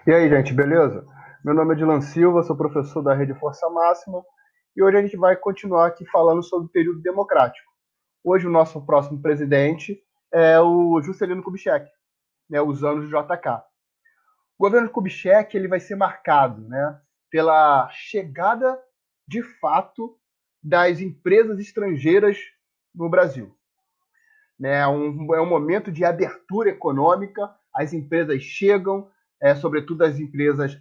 E aí, gente, beleza? Meu nome é Dilan Silva, sou professor da Rede Força Máxima e hoje a gente vai continuar aqui falando sobre o período democrático. Hoje o nosso próximo presidente é o Juscelino Kubitschek, né, os anos do JK. O governo Kubitschek ele vai ser marcado, né, pela chegada de fato das empresas estrangeiras no Brasil. Né? É um momento de abertura econômica, as empresas chegam, sobretudo as empresas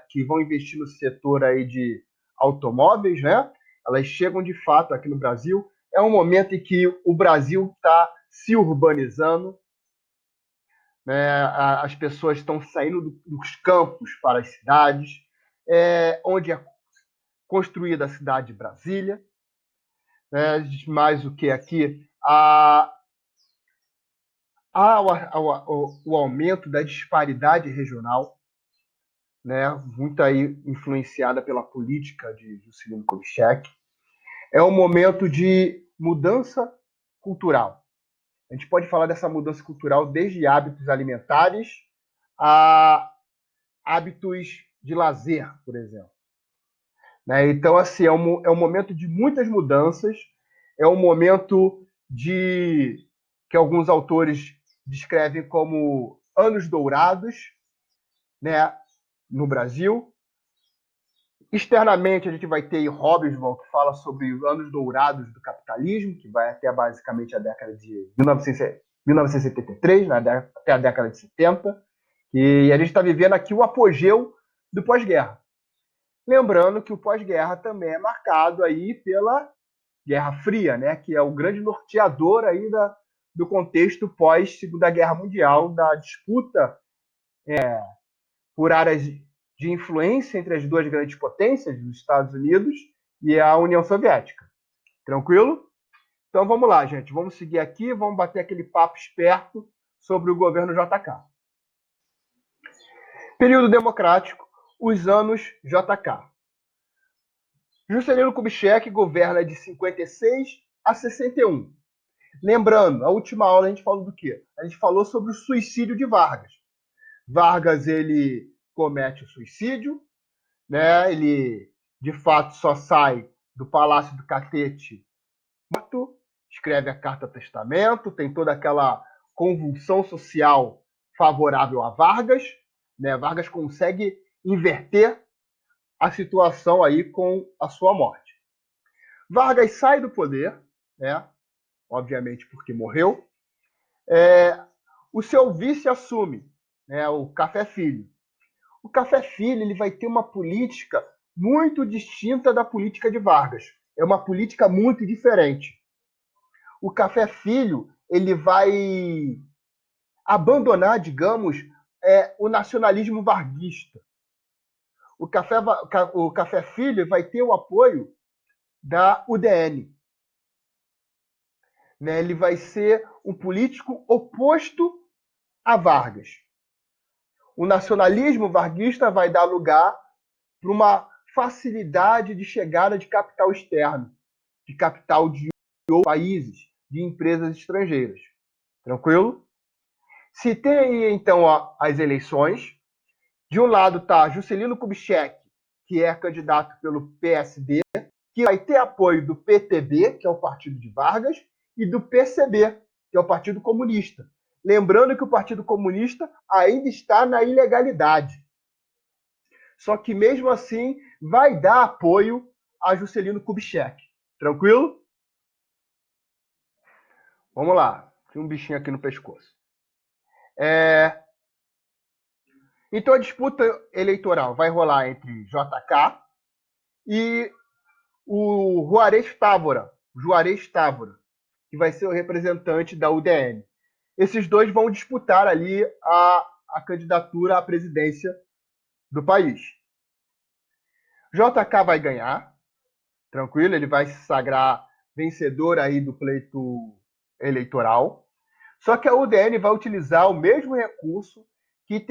que vão investir no setor aí de automóveis, né? Elas chegam de fato aqui no Brasil. É um momento em que o Brasil está se urbanizando, né? As pessoas estão saindo dos campos para as cidades, onde é construída a cidade de Brasília, né? Mais o que aqui há o aumento da disparidade regional, né, muito aí influenciada pela política de Juscelino Kubitschek. É um momento de mudança cultural. A gente pode falar dessa mudança cultural desde hábitos alimentares a hábitos de lazer, por exemplo. Né? Então, assim, é um momento de muitas mudanças, é um momento de que alguns autores descrevem como anos dourados, né, no Brasil. Externamente, a gente vai ter Hobsbawm, que fala sobre os anos dourados do capitalismo, que vai até basicamente a década de 1973, né, até a década de 70. E a gente está vivendo aqui o apogeu do pós-guerra. Lembrando que o pós-guerra também é marcado aí pela Guerra Fria, né, que é o grande norteador aí do contexto pós-Segunda Guerra Mundial, da disputa por áreas de influência entre as duas grandes potências, os Estados Unidos e a União Soviética. Tranquilo? Então vamos lá, gente. Vamos seguir aqui, vamos bater aquele papo esperto sobre o governo JK. Período democrático, os anos JK. Juscelino Kubitschek governa de 56 a 61. Lembrando, a última aula a gente falou do quê? A gente falou sobre o suicídio de Vargas. Vargas, ele comete o suicídio, né? Ele, de fato, só sai do Palácio do Catete morto, escreve a Carta Testamento, tem toda aquela convulsão social favorável a Vargas, né? Vargas consegue inverter a situação aí com a sua morte. Vargas sai do poder, né? Obviamente porque morreu. O seu vice assume, né? O Café Filho. O Café Filho ele vai ter uma política muito distinta da política de Vargas. É uma política muito diferente. O Café Filho ele vai abandonar, digamos, o nacionalismo varguista. O Café Filho vai ter o apoio da UDN. Né? Ele vai ser um político oposto a Vargas. O nacionalismo varguista vai dar lugar para uma facilidade de chegada de capital externo, de capital de outros países, de empresas estrangeiras. Tranquilo? Se tem aí, então, as eleições, de um lado está Juscelino Kubitschek, que é candidato pelo PSD, que vai ter apoio do PTB, que é o partido de Vargas, e do PCB, que é o Partido Comunista. Lembrando que o Partido Comunista ainda está na ilegalidade. Só que, mesmo assim, vai dar apoio a Juscelino Kubitschek. Tranquilo? Vamos lá. Tem um bichinho aqui no pescoço. Então, a disputa eleitoral vai rolar entre JK e o Juarez Távora, que vai ser o representante da UDN. Esses dois vão disputar ali a candidatura à presidência do país. JK vai ganhar, tranquilo, ele vai se sagrar vencedor aí do pleito eleitoral. Só que a UDN vai utilizar o mesmo recurso que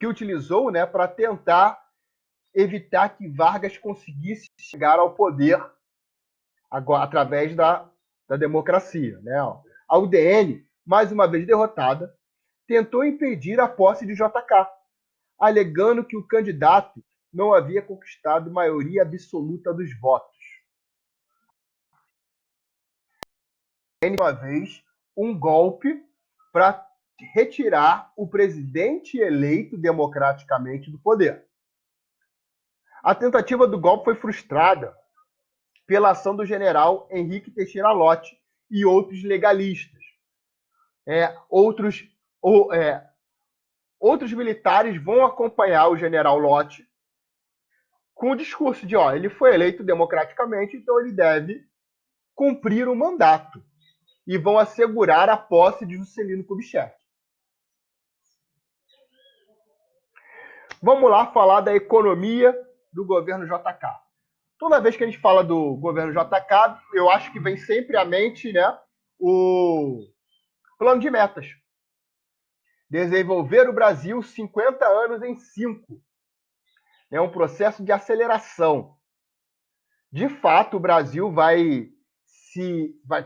utilizou, né, para tentar evitar que Vargas conseguisse chegar ao poder agora, através da democracia. Né? A UDN, mais uma vez derrotada, tentou impedir a posse de JK, alegando que o candidato não havia conquistado maioria absoluta dos votos. Uma vez, um golpe para retirar o presidente eleito democraticamente do poder. A tentativa do golpe foi frustrada pela ação do general Henrique Teixeira Lott e outros legalistas. Outros militares vão acompanhar o general Lott com o discurso de, ele foi eleito democraticamente, então ele deve cumprir o mandato. E vão assegurar a posse de Juscelino Kubitschek. Vamos lá falar da economia do governo JK. Toda vez que a gente fala do governo JK, eu acho que vem sempre à mente, né, o plano de metas. Desenvolver o Brasil 50 anos em 5. É um processo de aceleração. De fato, o Brasil vai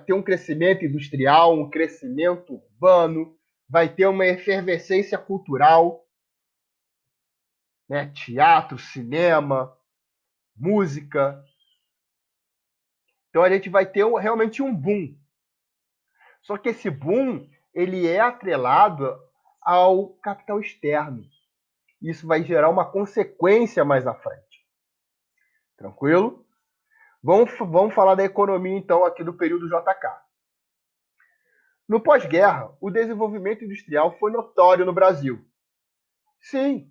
ter um crescimento industrial, um crescimento urbano, vai ter uma efervescência cultural, né? Teatro, cinema, música. Então a gente vai ter realmente um boom. Só que esse boom ele é atrelado ao capital externo. Isso vai gerar uma consequência mais à frente. Tranquilo? Vamos falar da economia, então, aqui do período JK. No pós-guerra, o desenvolvimento industrial foi notório no Brasil. Sim,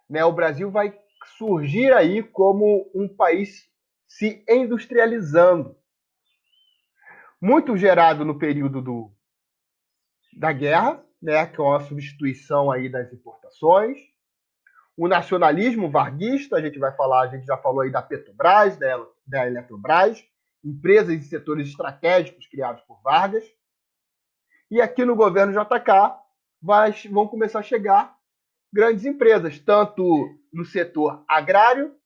né, o Brasil vai surgir aí como um país se industrializando. Muito gerado no período da guerra, né, com a substituição aí das importações. O nacionalismo varguista, a gente já falou aí da Petrobras, da Eletrobras, empresas e setores estratégicos criados por Vargas. E aqui no governo JK vão começar a chegar grandes empresas, tanto no setor agrário,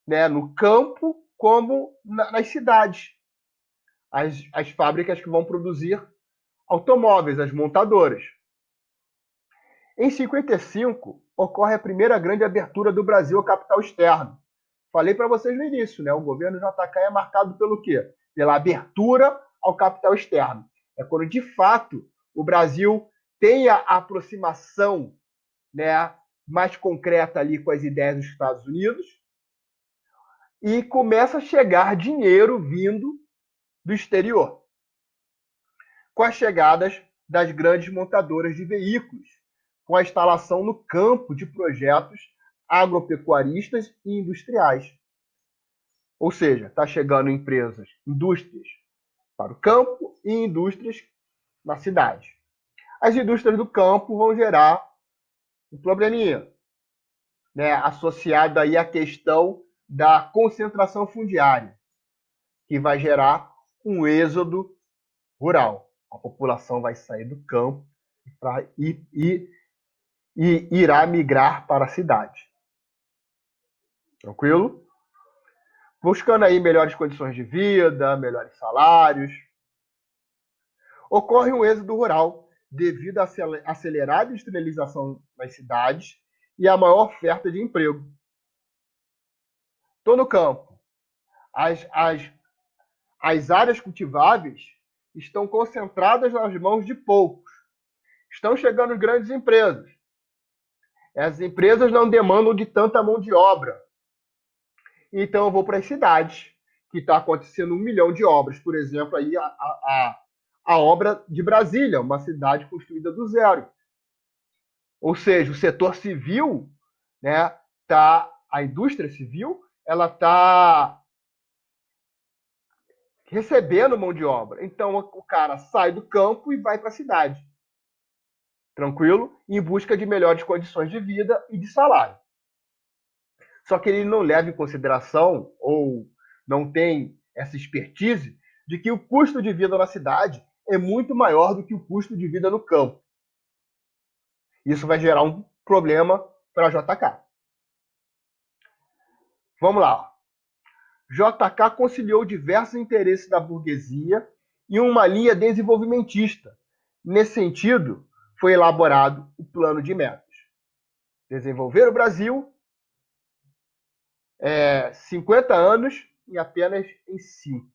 né, no campo, como nas cidades. As fábricas que vão produzir automóveis, as montadoras. Em 55, ocorre a primeira grande abertura do Brasil ao capital externo. Falei para vocês no início, né? O governo JK é marcado pelo quê? Pela abertura ao capital externo. É quando, de fato, o Brasil tem a aproximação, né, mais concreta ali com as ideias dos Estados Unidos e começa a chegar dinheiro vindo do exterior, com as chegadas das grandes montadoras de veículos, com a instalação no campo de projetos agropecuaristas e industriais. Ou seja, está chegando indústrias para o campo e indústrias na cidade. As indústrias do campo vão gerar um probleminha, né, associado aí à questão da concentração fundiária, que vai gerar um êxodo rural. A população vai sair do campo e irá migrar para a cidade. Tranquilo? Buscando aí melhores condições de vida, melhores salários. Ocorre um êxodo rural devido à acelerada industrialização nas cidades e à maior oferta de emprego. Estou no campo. As áreas cultiváveis estão concentradas nas mãos de poucos. Estão chegando grandes empresas. As empresas não demandam de tanta mão de obra. Então eu vou para as cidades, que está acontecendo 1 milhão de obras. Por exemplo, aí a obra de Brasília, uma cidade construída do zero. Ou seja, o setor civil, né, a indústria civil, ela está recebendo mão de obra. Então o cara sai do campo e vai para a cidade. Tranquilo? Em busca de melhores condições de vida e de salário. Só que ele não leva em consideração, ou não tem essa expertise, de que o custo de vida na cidade é muito maior do que o custo de vida no campo. Isso vai gerar um problema para a JK. Vamos lá. JK conciliou diversos interesses da burguesia em uma linha desenvolvimentista, Nesse sentido, foi elaborado o plano de metas. Desenvolver o Brasil 50 anos em apenas em 5.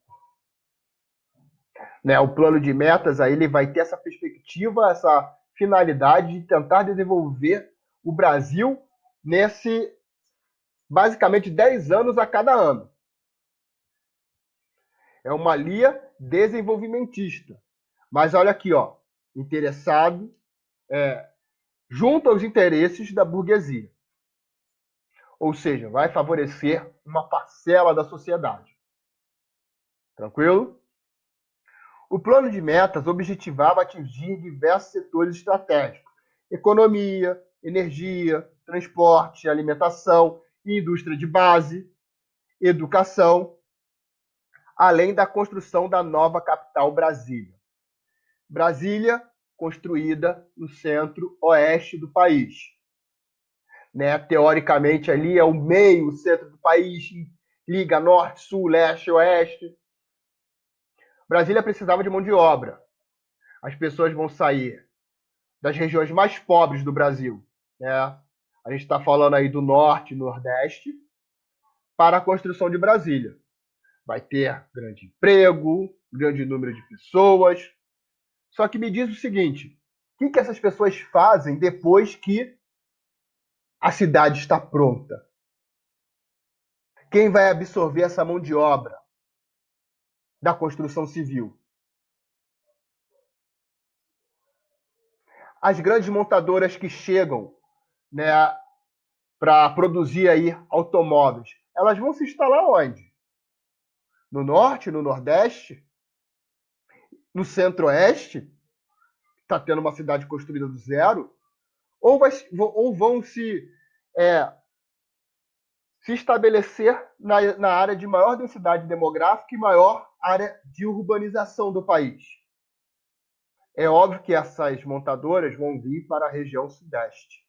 Né? O plano de metas aí, ele vai ter essa perspectiva, essa finalidade de tentar desenvolver o Brasil nesse, basicamente, 10 anos a cada ano. É uma linha desenvolvimentista. Mas olha aqui, ó, interessado junto aos interesses da burguesia. Ou seja, vai favorecer uma parcela da sociedade. Tranquilo? O plano de metas objetivava atingir diversos setores estratégicos: economia, energia, transporte, alimentação, indústria de base, educação, além da construção da nova capital Brasília. Brasília, construída no centro-oeste do país. Né? Teoricamente, ali é o meio, o centro do país, liga norte, sul, leste, oeste. Brasília precisava de mão de obra. As pessoas vão sair das regiões mais pobres do Brasil, né? A gente está falando aí do norte e nordeste, para a construção de Brasília. Vai ter grande emprego, grande número de pessoas. Só que me diz o seguinte: o que essas pessoas fazem depois que a cidade está pronta? Quem vai absorver essa mão de obra da construção civil? As grandes montadoras que chegam, né, para produzir aí automóveis, elas vão se instalar onde? No norte, no nordeste, no centro-oeste, está tendo uma cidade construída do zero, ou vão se estabelecer na área de maior densidade demográfica e maior área de urbanização do país. É óbvio que essas montadoras vão vir para a região sudeste.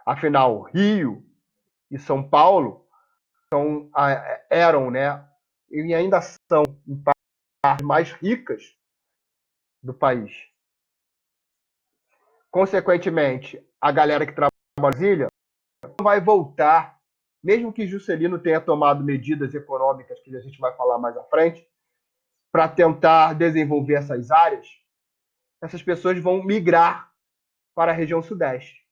Afinal, Rio e São Paulo eram, né, e ainda são as mais ricas do país. Consequentemente, a galera que trabalha em Brasília não vai voltar, mesmo que Juscelino tenha tomado medidas econômicas, que a gente vai falar mais à frente, para tentar desenvolver essas áreas, essas pessoas vão migrar para a região sudeste,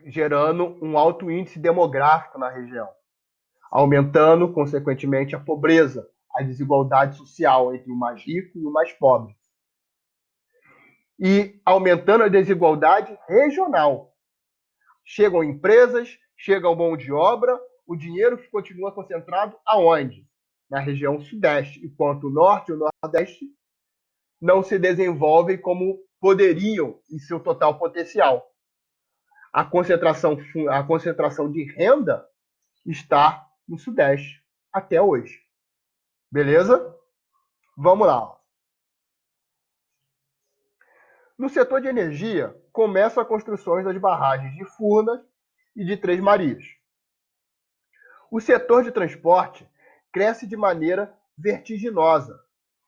gerando um alto índice demográfico na região, aumentando, consequentemente, a pobreza, a desigualdade social entre o mais rico e o mais pobre. E aumentando a desigualdade regional. Chegam empresas, chegam mão de obra, o dinheiro que continua concentrado aonde? Na região sudeste, enquanto o norte e o nordeste não se desenvolvem como poderiam em seu total potencial. A concentração de renda está no sudeste até hoje. Beleza? Vamos lá. No setor de energia, começam as construções das barragens de Furnas e de Três Marias. O setor de transporte cresce de maneira vertiginosa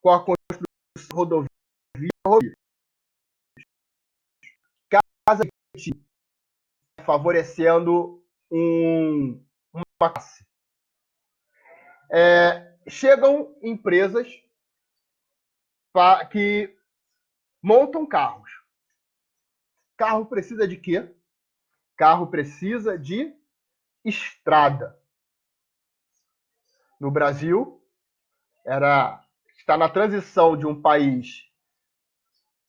com a construção de rodovias e ferrovias. Casa favorecendo uma classe. Chegam empresas que montam carros. Carro precisa de quê? Carro precisa de estrada. No Brasil, está na transição de um país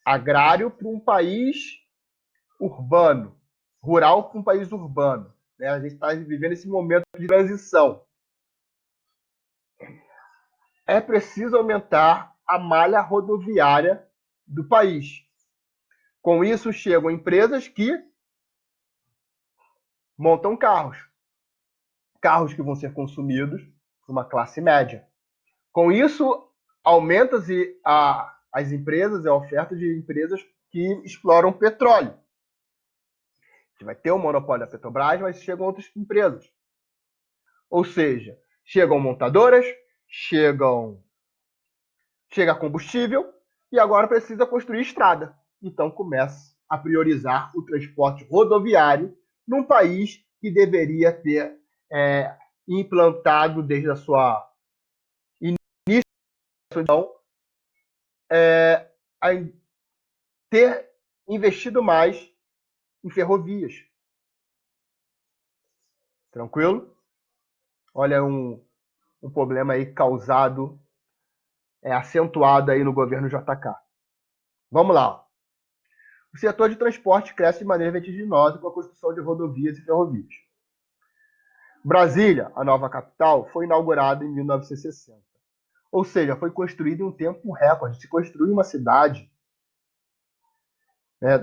agrário para um país urbano, rural para um país urbano. Né? A gente está vivendo esse momento de transição. É preciso aumentar a malha rodoviária do país. Com isso, chegam empresas que montam carros. Carros que vão ser consumidos por uma classe média. Com isso, aumenta-se as empresas, a oferta de empresas que exploram petróleo. A gente vai ter o monopólio da Petrobras, mas chegam outras empresas. Ou seja, chegam montadoras, chega combustível e agora precisa construir estrada. Então começa a priorizar o transporte rodoviário num país que deveria ter implantado desde a sua início a ter investido mais em ferrovias. Tranquilo? Olha um problema aí causado, acentuado aí no governo JK. Vamos lá. O setor de transporte cresce de maneira vertiginosa com a construção de rodovias e ferrovias. Brasília, a nova capital, foi inaugurada em 1960. Ou seja, foi construída em um tempo recorde. Se construiu uma cidade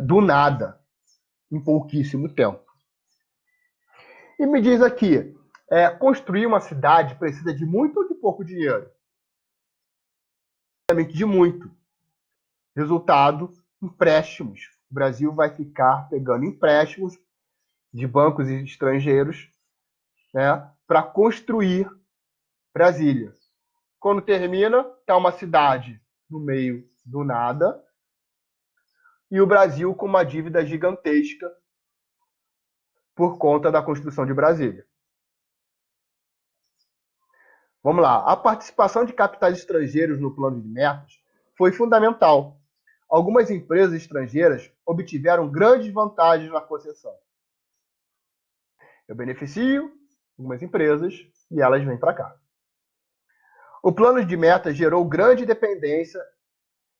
do nada, em pouquíssimo tempo. E me diz aqui, construir uma cidade precisa de muito ou de pouco dinheiro? De muito. Resultado, empréstimos. O Brasil vai ficar pegando empréstimos de bancos estrangeiros, né, para construir Brasília. Quando termina, está uma cidade no meio do nada e o Brasil com uma dívida gigantesca por conta da construção de Brasília. Vamos lá. A participação de capitais estrangeiros no plano de metas foi fundamental. Algumas empresas estrangeiras obtiveram grandes vantagens na concessão. Eu beneficio algumas empresas e elas vêm para cá. O plano de metas gerou grande dependência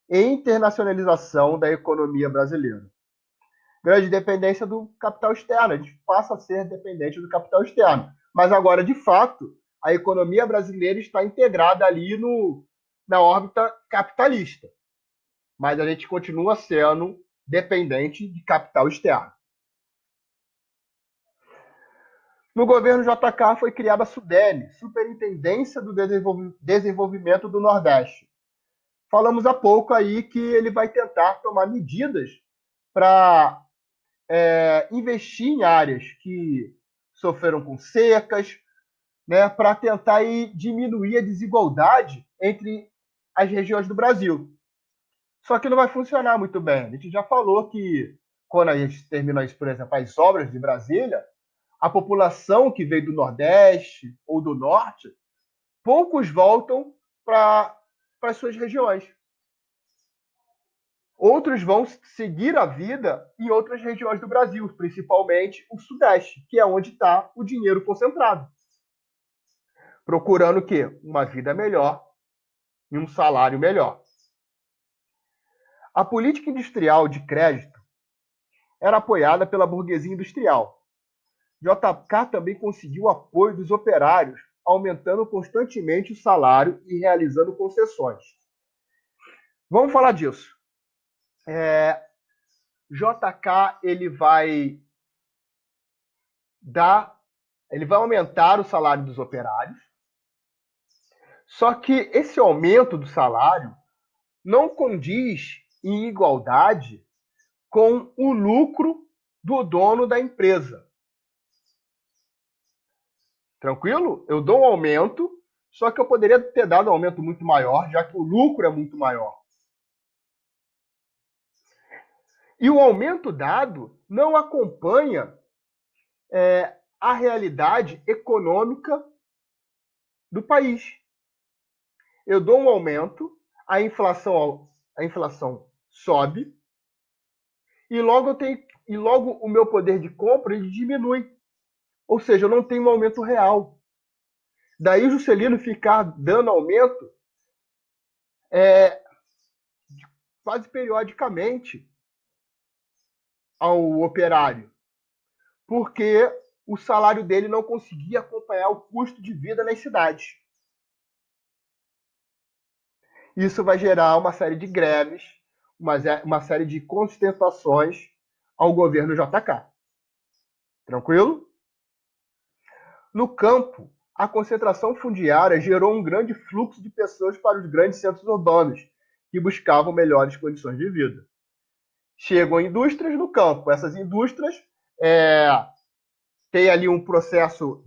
e internacionalização da economia brasileira. Grande dependência do capital externo. A gente passa a ser dependente do capital externo. Mas agora, de fato, a economia brasileira está integrada ali na órbita capitalista. Mas a gente continua sendo dependente de capital externo. No governo JK foi criada a SUDENE, Superintendência do Desenvolvimento do Nordeste. Falamos há pouco aí que ele vai tentar tomar medidas para investir em áreas que sofreram com secas, né, para tentar diminuir a desigualdade entre as regiões do Brasil. Só que não vai funcionar muito bem. A gente já falou que quando a gente termina, por exemplo, as obras de Brasília, a população que veio do Nordeste ou do Norte, poucos voltam para as suas regiões. Outros vão seguir a vida em outras regiões do Brasil, principalmente o Sudeste, que é onde está o dinheiro concentrado. Procurando o quê? Uma vida melhor e um salário melhor. A política industrial de crédito era apoiada pela burguesia industrial. JK também conseguiu o apoio dos operários, aumentando constantemente o salário e realizando concessões. Vamos falar disso. JK ele vai aumentar o salário dos operários, só que esse aumento do salário não condiz em igualdade com o lucro do dono da empresa. Tranquilo? Eu dou um aumento, só que eu poderia ter dado um aumento muito maior, já que o lucro é muito maior. E o aumento dado não acompanha a realidade econômica do país. Eu dou um aumento, a inflação sobe, e logo o meu poder de compra ele diminui. Ou seja, eu não tenho um aumento real. Daí o Juscelino ficar dando aumento quase periodicamente ao operário, porque o salário dele não conseguia acompanhar o custo de vida nas cidades. Isso vai gerar uma série de greves, uma série de contestações ao governo JK. Tranquilo? No campo, a concentração fundiária gerou um grande fluxo de pessoas para os grandes centros urbanos, que buscavam melhores condições de vida. Chegam indústrias no campo. Essas indústrias têm ali um processo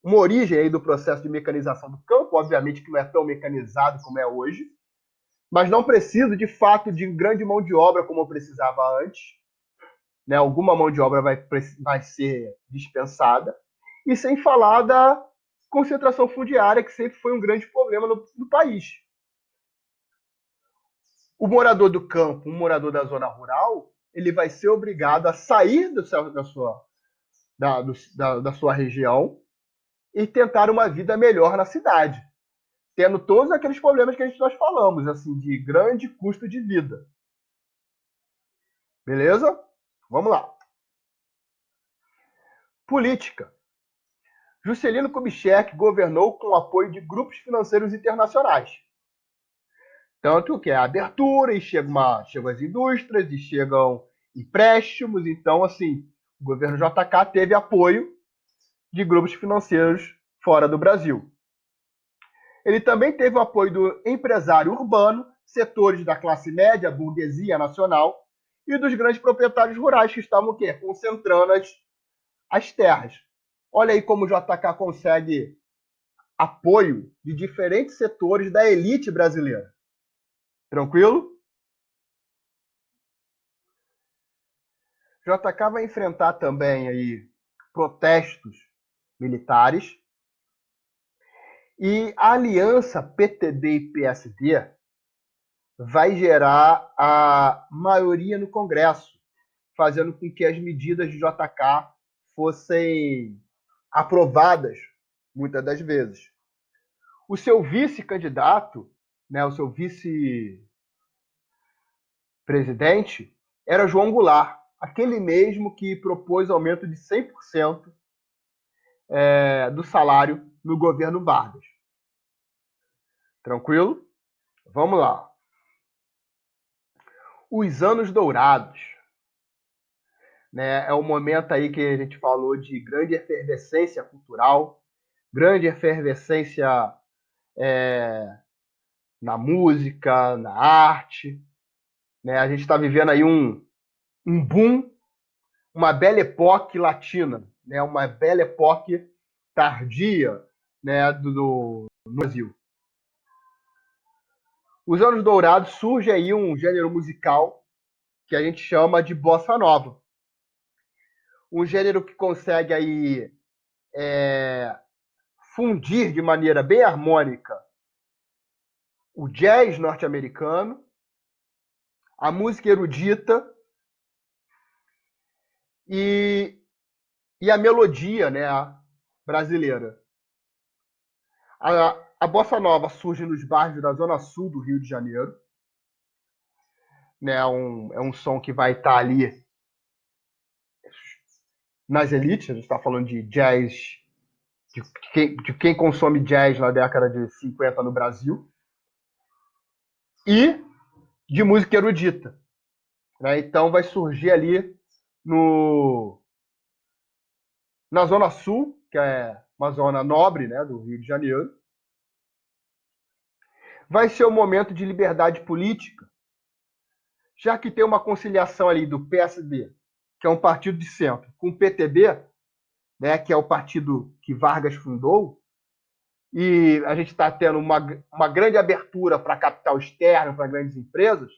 uma origem aí do processo de mecanização do campo, obviamente que não é tão mecanizado como é hoje, mas não preciso, de fato, de grande mão de obra como eu precisava antes. Né? Alguma mão de obra vai ser dispensada. E sem falar da concentração fundiária, que sempre foi um grande problema no país. O morador do campo, um morador da zona rural, ele vai ser obrigado a sair da sua região e tentar uma vida melhor na cidade, tendo todos aqueles problemas que nós falamos, assim, de grande custo de vida. Beleza? Vamos lá. Política. Juscelino Kubitschek governou com o apoio de grupos financeiros internacionais. Tanto que é a abertura, e chegam as indústrias, e chegam empréstimos. Então, assim, o governo JK teve apoio de grupos financeiros fora do Brasil. Ele também teve o apoio do empresário urbano, setores da classe média, burguesia nacional, e dos grandes proprietários rurais que estavam o quê? Concentrando as terras. Olha aí como o JK consegue apoio de diferentes setores da elite brasileira. Tranquilo? JK vai enfrentar também aí protestos militares e a aliança PTB e PSD vai gerar a maioria no Congresso, fazendo com que as medidas de JK fossem aprovadas muitas das vezes. O seu vice-candidato, né, o seu vice-presidente, era João Goulart, aquele mesmo que propôs aumento de 100% do salário no governo Vargas. Tranquilo? Vamos lá. Os anos dourados. Né, é o momento aí que a gente falou de grande efervescência cultural, grande efervescência na música, na arte. Né? A gente está vivendo aí um boom, uma belle époque latina, né? Uma belle époque tardia, né? no Brasil. Os anos dourados surge aí um gênero musical que a gente chama de bossa nova. Um gênero que consegue aí fundir de maneira bem harmônica o jazz norte-americano, a música erudita e a melodia, né, brasileira. A bossa nova surge nos bairros da zona sul do Rio de Janeiro. Né, é um som que vai estar ali nas elites. A gente está falando de jazz, de quem consome jazz na década de 50 no Brasil. E de música erudita. Né? Então vai surgir ali na Zona Sul, que é uma zona nobre, né, do Rio de Janeiro. Vai ser um momento de liberdade política, já que tem uma conciliação ali do PSD, que é um partido de centro, com o PTB, né, que é o partido que Vargas fundou, e a gente está tendo uma grande abertura para capital externo, para grandes empresas.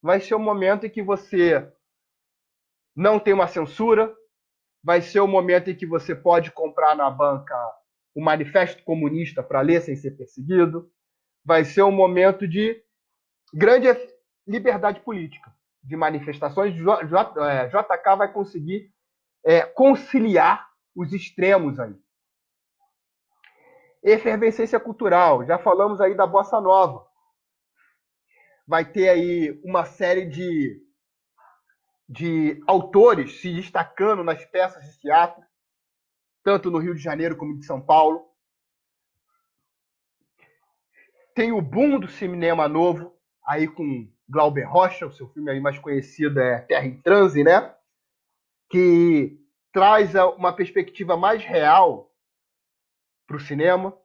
Vai ser um momento em que você não tem uma censura, vai ser o momento em que você pode comprar na banca o Manifesto Comunista para ler sem ser perseguido, vai ser um momento de grande liberdade política, de manifestações. JK vai conseguir conciliar os extremos aí. Efervescência cultural, já falamos aí da bossa nova. Vai ter aí uma série de autores se destacando nas peças de teatro, tanto no Rio de Janeiro como de São Paulo. Tem o boom do cinema novo, aí com Glauber Rocha, o seu filme aí mais conhecido é Terra em Transe, né? Que traz uma perspectiva mais real para o cinema.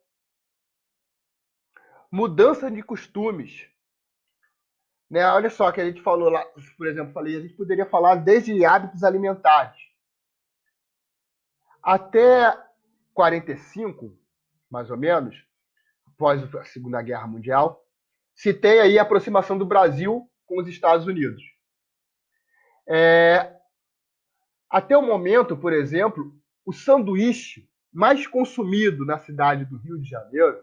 Mudança de costumes. Né? Olha só que a gente falou lá, por exemplo, a gente poderia falar desde hábitos alimentares. Até 45, mais ou menos, após a Segunda Guerra Mundial, se tem aí a aproximação do Brasil com os Estados Unidos. Até o momento, por exemplo, o sanduíche mais consumido na cidade do Rio de Janeiro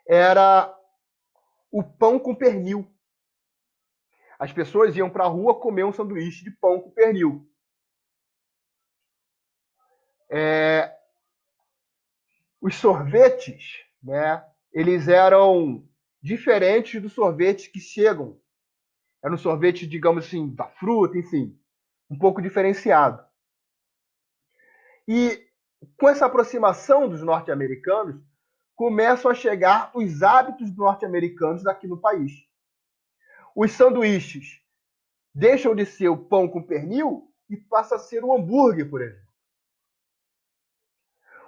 era o pão com pernil. As pessoas iam para a rua comer um sanduíche de pão com pernil. Os sorvetes, né, eles eram diferentes dos sorvetes que chegam. Era um sorvete, digamos assim, da fruta, enfim, um pouco diferenciado. E com essa aproximação dos norte-americanos, começam a chegar os hábitos norte-americanos aqui no país. Os sanduíches deixam de ser o pão com pernil e passa a ser o hambúrguer, por exemplo.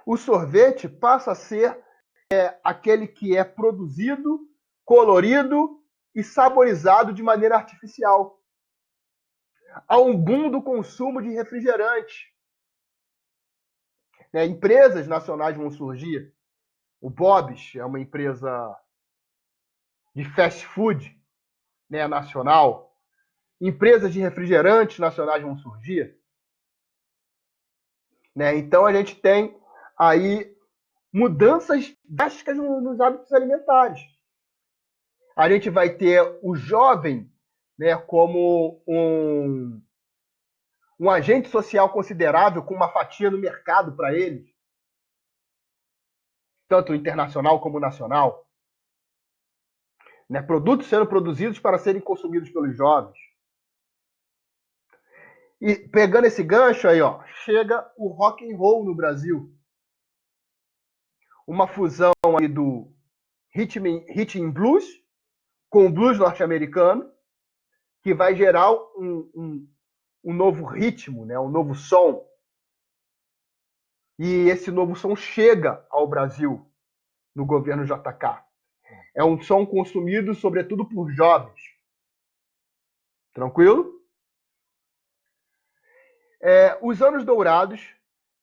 O sorvete passa a ser aquele que é produzido, colorido e saborizado de maneira artificial. Há um boom do consumo de refrigerante. Empresas nacionais vão surgir. O Bob's é uma empresa de fast food, né, nacional. Empresas de refrigerantes nacionais vão surgir. Né? Então a gente tem aí mudanças drásticas nos hábitos alimentares. A gente vai ter o jovem, né, como um agente social considerável, com uma fatia no mercado para eles, tanto internacional como nacional. Né, produtos sendo produzidos para serem consumidos pelos jovens. E pegando esse gancho aí, ó, chega o rock and roll no Brasil. Uma fusão aí do rhythm blues com o blues norte-americano, que vai gerar um novo ritmo, né, um novo som. E esse novo som chega ao Brasil no governo JK. É um som consumido, sobretudo, por jovens. Tranquilo? Os anos dourados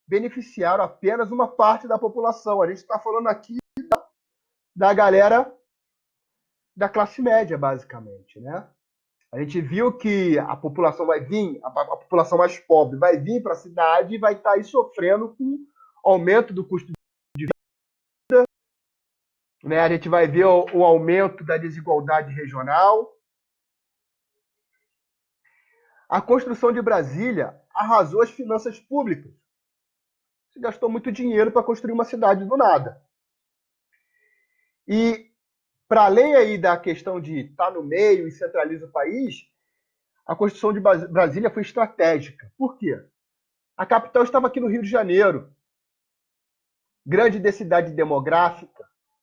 beneficiaram apenas uma parte da população. A gente está falando aqui da galera da classe média, basicamente, né? A gente viu que a população vai vir, a população mais pobre vai vir para a cidade e vai estar aí sofrendo com o aumento do custo de vida, né? A gente vai ver o aumento da desigualdade regional. A construção de Brasília arrasou as finanças públicas. Se gastou muito dinheiro para construir uma cidade do nada. E, para além aí da questão de estar no meio e centraliza o país, a construção de Brasília foi estratégica. Por quê? A capital estava aqui no Rio de Janeiro. Grande densidade demográfica.